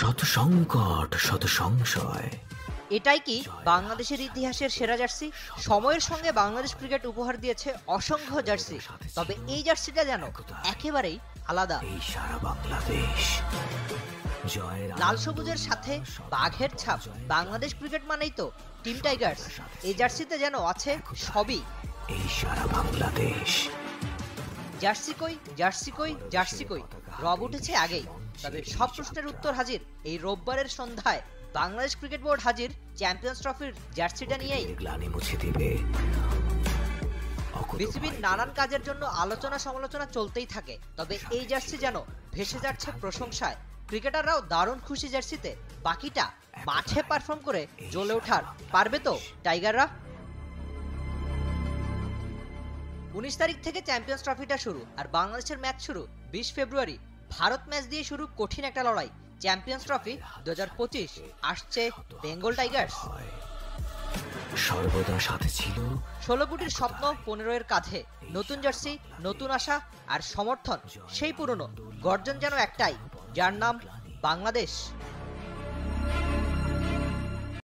শত সংকট শত সংশয়। এটাই কি বাংলাদেশের ইতিহাসের সেরা জার্সি? সময়ের সঙ্গে বাংলাদেশ ক্রিকেট উপহার দিয়েছে অসংখ্য জার্সি, তবে এই জার্সিটা যেন একেবারেই আলাদা। এই সারা বাংলাদেশ লাল সবুজের সাথে বাঘের ছাপ। বাংলাদেশ ক্রিকেট মানেই তো টিম টাইগার্স। এই জার্সিতে যেন আছে সবই। এই সারা বাংলাদেশ। জার্সি কই, জার্সি কই, জার্সি কই, রব উঠেছে আগেই। তবে সব প্রশ্নের উত্তর হাজির এই রোববারের সন্ধ্যায়। বাংলাদেশ ক্রিকেট বোর্ড হাজির চ্যাম্পিয়ন্স ট্রফির জার্সিটা নিয়েই। গ্লানি মুছে দিবে। বিসিবির নানান কাজের জন্য আলোচনা সমালোচনা চলতেই থাকে, তবে এই জার্সি যেন ভেসে যাচ্ছে প্রশংসায়। ক্রিকেটাররাও দারুণ খুশি জার্সিতে। বাকিটা মাঠে পারফর্ম করে জ্বলে ওঠার পারবে তো টাইগাররা। 19 তারিখ থেকে চ্যাম্পিয়ন্স ট্রফিটা শুরু, আর বাংলাদেশের ম্যাচ শুরু 20 ফেব্রুয়ারি। ভারত ম্যাচ দিয়ে শুরু কঠিন একটা লড়াই। চ্যাম্পিয়ন্স ট্রফি 2025 আসছে বেঙ্গল টাইগার্স। সর্বদা সাথে ছিল 16 কোটির স্বপ্ন 15 এর কাঁধে। নতুন জার্সি, নতুন আশা, আর সমর্থন সেই পুরনো। গর্জন যেন একটাই, যার নাম বাংলাদেশ।